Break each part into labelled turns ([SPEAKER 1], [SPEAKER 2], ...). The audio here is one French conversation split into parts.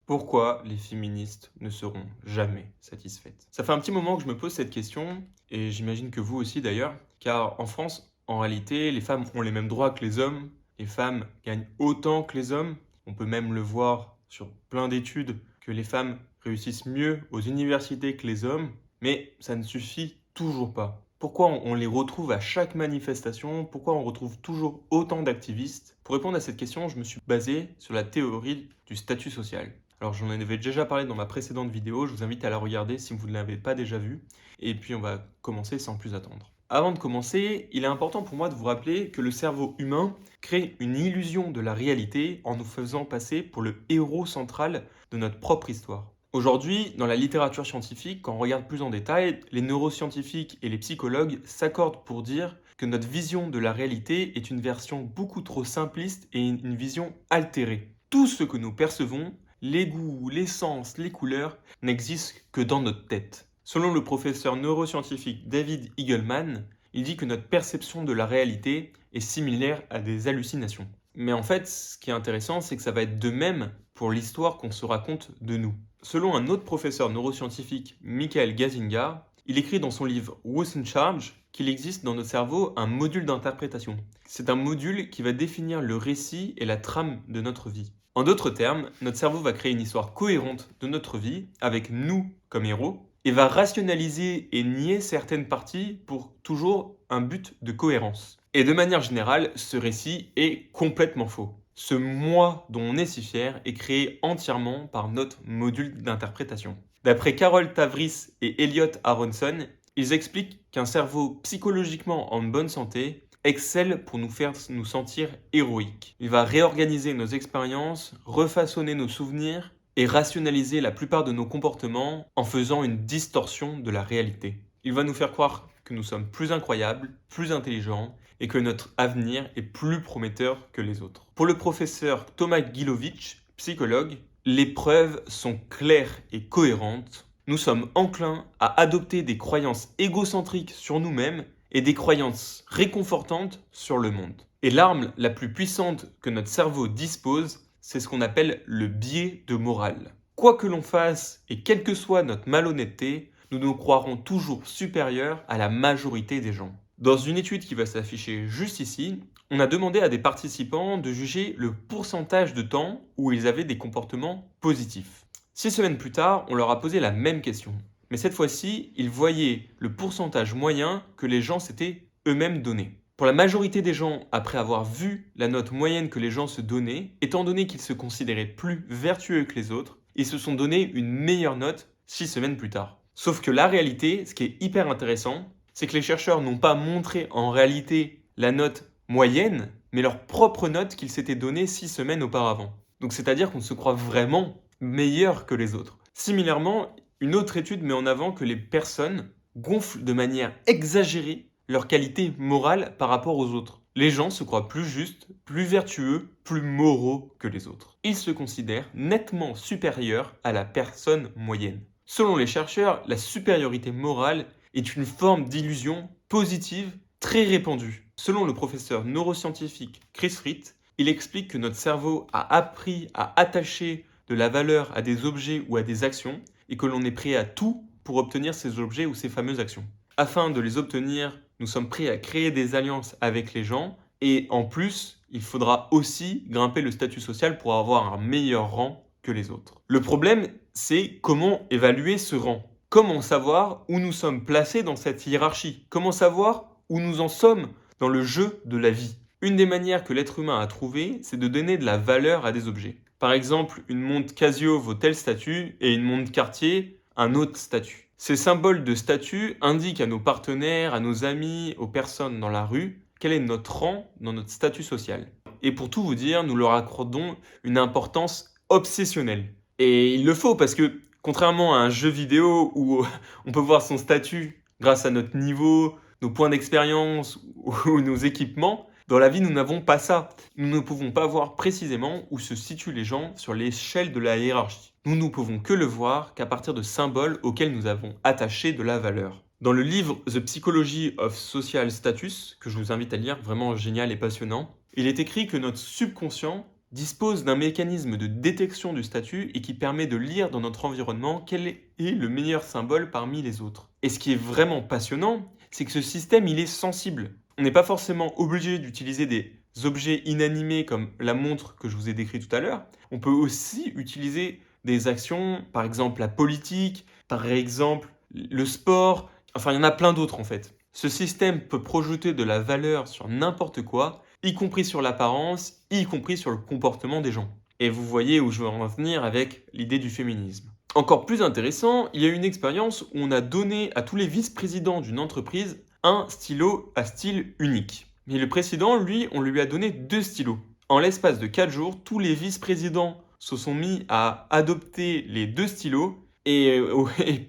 [SPEAKER 1] Pourquoi les féministes ne seront jamais satisfaites? Ça fait un petit moment que je me pose cette question, et j'imagine que vous aussi d'ailleurs, car en France, en réalité, les femmes ont les mêmes droits que les hommes, les femmes gagnent autant que les hommes, on peut même le voir sur plein d'études que les femmes réussissent mieux aux universités que les hommes, mais ça ne suffit toujours pas. Pourquoi on les retrouve à chaque manifestation? Pourquoi on retrouve toujours autant d'activistes? Pour répondre à cette question, je me suis basé sur la théorie du statut social. Alors j'en avais déjà parlé dans ma précédente vidéo, je vous invite à la regarder si vous ne l'avez pas déjà vue. Et puis on va commencer sans plus attendre. Avant de commencer, il est important pour moi de vous rappeler que le cerveau humain crée une illusion de la réalité en nous faisant passer pour le héros central de notre propre histoire. Aujourd'hui, dans la littérature scientifique, quand on regarde plus en détail, les neuroscientifiques et les psychologues s'accordent pour dire que notre vision de la réalité est une version beaucoup trop simpliste et une vision altérée. Tout ce que nous percevons, les goûts, les sens, les couleurs, n'existent que dans notre tête. Selon le professeur neuroscientifique David Eagleman, il dit que notre perception de la réalité est similaire à des hallucinations. Mais en fait, ce qui est intéressant, c'est que ça va être de même pour l'histoire qu'on se raconte de nous. Selon un autre professeur neuroscientifique, Michael Gazzaniga, il écrit dans son livre Who's in Charge qu'il existe dans notre cerveau un module d'interprétation. C'est un module qui va définir le récit et la trame de notre vie. En d'autres termes, notre cerveau va créer une histoire cohérente de notre vie, avec nous comme héros, et va rationaliser et nier certaines parties pour toujours un but de cohérence. Et de manière générale, ce récit est complètement faux. Ce moi dont on est si fier est créé entièrement par notre module d'interprétation. D'après Carol Tavris et Elliot Aronson, ils expliquent qu'un cerveau psychologiquement en bonne santé excelle pour nous faire nous sentir héroïques. Il va réorganiser nos expériences, refaçonner nos souvenirs et rationaliser la plupart de nos comportements en faisant une distorsion de la réalité. Il va nous faire croire que nous sommes plus incroyables, plus intelligents et que notre avenir est plus prometteur que les autres. Pour le professeur Thomas Gilovich, psychologue, les preuves sont claires et cohérentes. Nous sommes enclins à adopter des croyances égocentriques sur nous-mêmes et des croyances réconfortantes sur le monde. Et l'arme la plus puissante que notre cerveau dispose, c'est ce qu'on appelle le biais de morale. Quoi que l'on fasse et quelle que soit notre malhonnêteté, nous nous croirons toujours supérieurs à la majorité des gens. Dans une étude qui va s'afficher juste ici, on a demandé à des participants de juger le pourcentage de temps où ils avaient des comportements positifs. 6 semaines plus tard, on leur a posé la même question. Mais cette fois-ci, ils voyaient le pourcentage moyen que les gens s'étaient eux-mêmes donné. Pour la majorité des gens, après avoir vu la note moyenne que les gens se donnaient, étant donné qu'ils se considéraient plus vertueux que les autres, ils se sont donné une meilleure note 6 semaines plus tard. Sauf que la réalité, ce qui est hyper intéressant, c'est que les chercheurs n'ont pas montré en réalité la note moyenne, mais leur propre note qu'ils s'étaient donnée 6 semaines auparavant. Donc c'est-à-dire qu'on se croit vraiment meilleur que les autres. Similairement, une autre étude met en avant que les personnes gonflent de manière exagérée leur qualité morale par rapport aux autres. Les gens se croient plus justes, plus vertueux, plus moraux que les autres. Ils se considèrent nettement supérieurs à la personne moyenne. Selon les chercheurs, la supériorité morale est une forme d'illusion positive très répandue. Selon le professeur neuroscientifique Chris Fritt, il explique que notre cerveau a appris à attacher de la valeur à des objets ou à des actions et que l'on est prêt à tout pour obtenir ces objets ou ces fameuses actions. Afin de les obtenir, nous sommes prêts à créer des alliances avec les gens et en plus, il faudra aussi grimper le statut social pour avoir un meilleur rang que les autres. Le problème, c'est comment évaluer ce rang. Comment savoir où nous sommes placés dans cette hiérarchie? Comment savoir où nous en sommes dans le jeu de la vie? Une des manières que l'être humain a trouvé, c'est de donner de la valeur à des objets. Par exemple, une montre Casio vaut tel statut et une montre Cartier un autre statut. Ces symboles de statut indiquent à nos partenaires, à nos amis, aux personnes dans la rue, quel est notre rang dans notre statut social. Et pour tout vous dire, nous leur accordons une importance obsessionnelle. Et il le faut parce que, contrairement à un jeu vidéo où on peut voir son statut grâce à notre niveau, nos points d'expérience ou nos équipements, dans la vie, nous n'avons pas ça. Nous ne pouvons pas voir précisément où se situent les gens sur l'échelle de la hiérarchie. Nous ne pouvons que le voir qu'à partir de symboles auxquels nous avons attaché de la valeur. Dans le livre The Psychology of Social Status, que je vous invite à lire, vraiment génial et passionnant, il est écrit que notre subconscient dispose d'un mécanisme de détection du statut et qui permet de lire dans notre environnement quel est le meilleur symbole parmi les autres. Et ce qui est vraiment passionnant, c'est que ce système, il est sensible. On n'est pas forcément obligé d'utiliser des objets inanimés comme la montre que je vous ai décrit tout à l'heure. On peut aussi utiliser des actions, par exemple la politique, par exemple le sport, enfin il y en a plein d'autres en fait. Ce système peut projeter de la valeur sur n'importe quoi, y compris sur l'apparence, y compris sur le comportement des gens. Et vous voyez où je veux en venir avec l'idée du féminisme. Encore plus intéressant, il y a une expérience où on a donné à tous les vice-présidents d'une entreprise un stylo à style unique. Mais le président, lui, on lui a donné 2 stylos. En l'espace de 4 jours, tous les vice-présidents se sont mis à adopter les 2 stylos et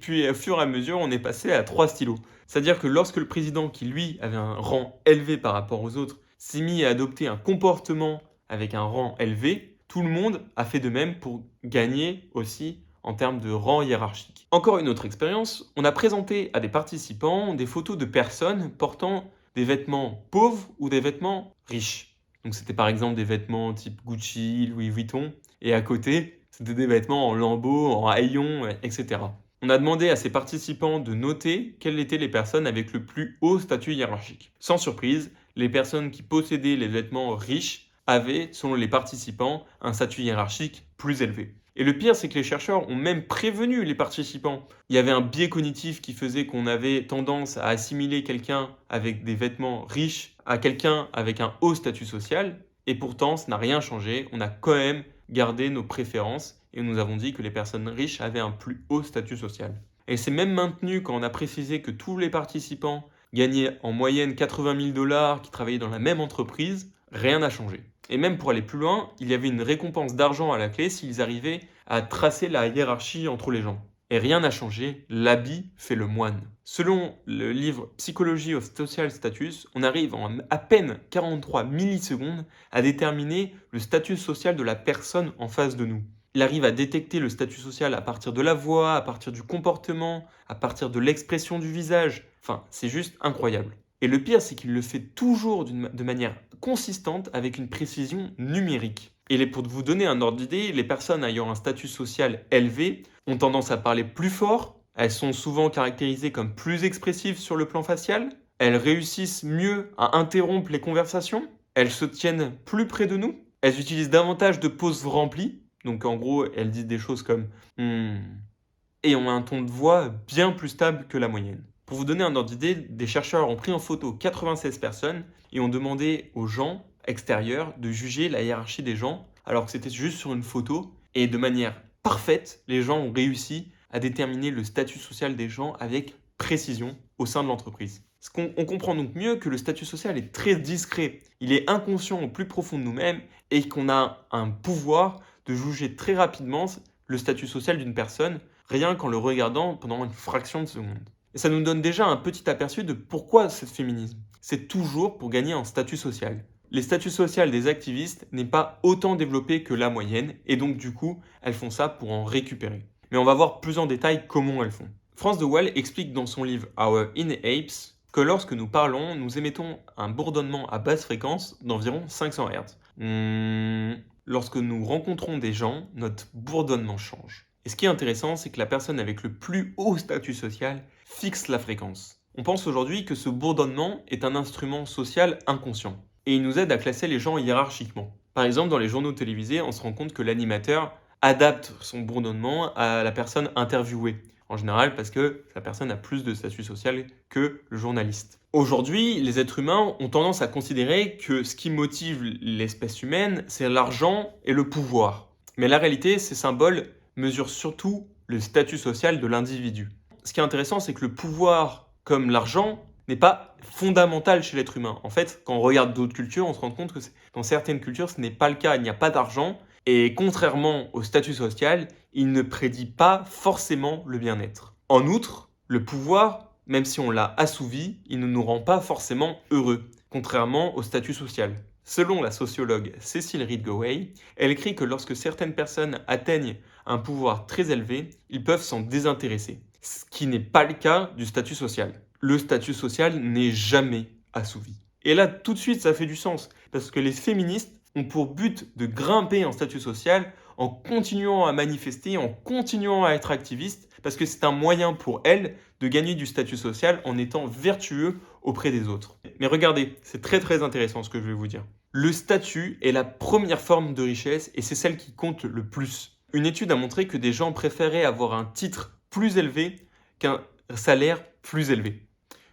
[SPEAKER 1] puis au fur et à mesure, on est passé à 3 stylos. C'est-à-dire que lorsque le président, qui lui avait un rang élevé par rapport aux autres, s'est mis à adopter un comportement avec un rang élevé, tout le monde a fait de même pour gagner aussi en termes de rang hiérarchique. Encore une autre expérience, on a présenté à des participants des photos de personnes portant des vêtements pauvres ou des vêtements riches. Donc c'était par exemple des vêtements type Gucci, Louis Vuitton, et à côté, c'était des vêtements en lambeaux, en haillons, etc. On a demandé à ces participants de noter quelles étaient les personnes avec le plus haut statut hiérarchique. Sans surprise, les personnes qui possédaient les vêtements riches avaient, selon les participants, un statut hiérarchique plus élevé. Et le pire, c'est que les chercheurs ont même prévenu les participants. Il y avait un biais cognitif qui faisait qu'on avait tendance à assimiler quelqu'un avec des vêtements riches à quelqu'un avec un haut statut social. Et pourtant, ça n'a rien changé. On a quand même gardé nos préférences et nous avons dit que les personnes riches avaient un plus haut statut social. Et c'est même maintenu quand on a précisé que tous les participants gagnaient en moyenne 80 000 $, qui travaillaient dans la même entreprise, rien n'a changé. Et même pour aller plus loin, il y avait une récompense d'argent à la clé s'ils arrivaient à tracer la hiérarchie entre les gens. Et rien n'a changé, l'habit fait le moine. Selon le livre Psychology of Social Status, on arrive en à peine 43 millisecondes à déterminer le statut social de la personne en face de nous. Il arrive à détecter le statut social à partir de la voix, à partir du comportement, à partir de l'expression du visage. Enfin, c'est juste incroyable. Et le pire, c'est qu'il le fait toujours de manière consistante avec une précision numérique. Et pour vous donner un ordre d'idée, les personnes ayant un statut social élevé ont tendance à parler plus fort, elles sont souvent caractérisées comme plus expressives sur le plan facial, elles réussissent mieux à interrompre les conversations, elles se tiennent plus près de nous, elles utilisent davantage de pauses remplies, donc en gros, elles disent des choses comme et ont un ton de voix bien plus stable que la moyenne. Pour vous donner un ordre d'idée, des chercheurs ont pris en photo 96 personnes et ont demandé aux gens extérieurs de juger la hiérarchie des gens, alors que c'était juste sur une photo. Et de manière parfaite, les gens ont réussi à déterminer le statut social des gens avec précision au sein de l'entreprise. On comprend donc mieux que le statut social est très discret, il est inconscient au plus profond de nous-mêmes et qu'on a un pouvoir de juger très rapidement le statut social d'une personne, rien qu'en le regardant pendant une fraction de seconde. Et ça nous donne déjà un petit aperçu de pourquoi ce féminisme. C'est toujours pour gagner en statut social. Les statuts sociaux des activistes n'est pas autant développé que la moyenne, et donc du coup, elles font ça pour en récupérer. Mais on va voir plus en détail comment elles font. France de Waal explique dans son livre Our Inner Apes que lorsque nous parlons, nous émettons un bourdonnement à basse fréquence d'environ 500 Hz. Lorsque nous rencontrons des gens, notre bourdonnement change. Et ce qui est intéressant, c'est que la personne avec le plus haut statut social fixe la fréquence. On pense aujourd'hui que ce bourdonnement est un instrument social inconscient et il nous aide à classer les gens hiérarchiquement. Par exemple, dans les journaux télévisés, on se rend compte que l'animateur adapte son bourdonnement à la personne interviewée. En général, parce que la personne a plus de statut social que le journaliste. Aujourd'hui, les êtres humains ont tendance à considérer que ce qui motive l'espèce humaine, c'est l'argent et le pouvoir. Mais la réalité, ces symboles mesurent surtout le statut social de l'individu. Ce qui est intéressant, c'est que le pouvoir, comme l'argent, n'est pas fondamental chez l'être humain. En fait, quand on regarde d'autres cultures, on se rend compte que dans certaines cultures, ce n'est pas le cas. Il n'y a pas d'argent. Et contrairement au statut social, il ne prédit pas forcément le bien-être. En outre, le pouvoir, même si on l'a assouvi, il ne nous rend pas forcément heureux, contrairement au statut social. Selon la sociologue Cecile Ridgway, elle écrit que lorsque certaines personnes atteignent un pouvoir très élevé, ils peuvent s'en désintéresser, ce qui n'est pas le cas du statut social. Le statut social n'est jamais assouvi. Et là, tout de suite, ça fait du sens, parce que les féministes ont pour but de grimper en statut social en continuant à manifester, en continuant à être activistes, parce que c'est un moyen pour elles de gagner du statut social en étant vertueux auprès des autres. Mais regardez, c'est très très intéressant ce que je vais vous dire. Le statut est la première forme de richesse et c'est celle qui compte le plus. Une étude a montré que des gens préféraient avoir un titre plus élevé qu'un salaire plus élevé.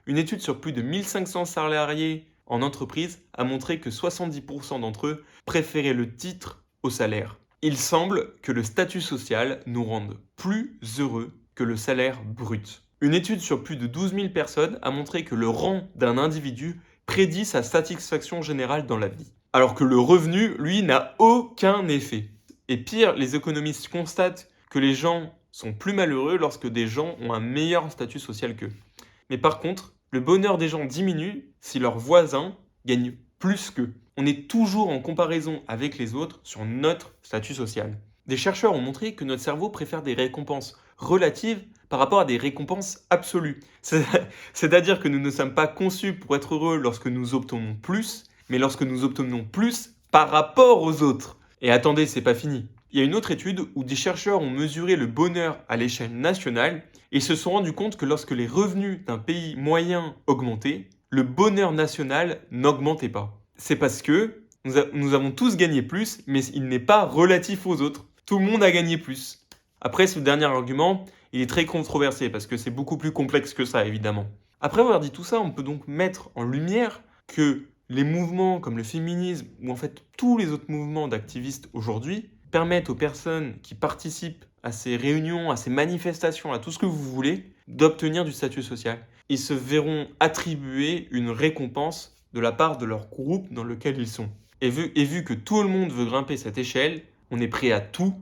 [SPEAKER 1] Une étude sur plus de 1500 salariés en entreprise a montré que 70% d'entre eux préféraient le titre au salaire. Il semble que le statut social nous rende plus heureux que le salaire brut. Une étude sur plus de 12 000 personnes a montré que le rang d'un individu prédit sa satisfaction générale dans la vie. Alors que le revenu, lui, n'a aucun effet. Et pire, les économistes constatent que les gens sont plus malheureux lorsque des gens ont un meilleur statut social qu'eux. Mais par contre, le bonheur des gens diminue si leurs voisins gagnent plus qu'eux. On est toujours en comparaison avec les autres sur notre statut social. Des chercheurs ont montré que notre cerveau préfère des récompenses relatives par rapport à des récompenses absolues. C'est-à-dire que nous ne sommes pas conçus pour être heureux lorsque nous obtenons plus, mais lorsque nous obtenons plus par rapport aux autres. Et attendez, c'est pas fini. Il y a une autre étude où des chercheurs ont mesuré le bonheur à l'échelle nationale et se sont rendus compte que lorsque les revenus d'un pays moyen augmentaient, le bonheur national n'augmentait pas. C'est parce que nous avons tous gagné plus, mais il n'est pas relatif aux autres. Tout le monde a gagné plus. Après, ce dernier argument, il est très controversé parce que c'est beaucoup plus complexe que ça, évidemment. Après avoir dit tout ça, on peut donc mettre en lumière que les mouvements comme le féminisme ou en fait tous les autres mouvements d'activistes aujourd'hui permettent aux personnes qui participent à ces réunions, à ces manifestations, à tout ce que vous voulez, d'obtenir du statut social. Ils se verront attribuer une récompense de la part de leur groupe dans lequel ils sont. Et vu que tout le monde veut grimper cette échelle, on est prêt à tout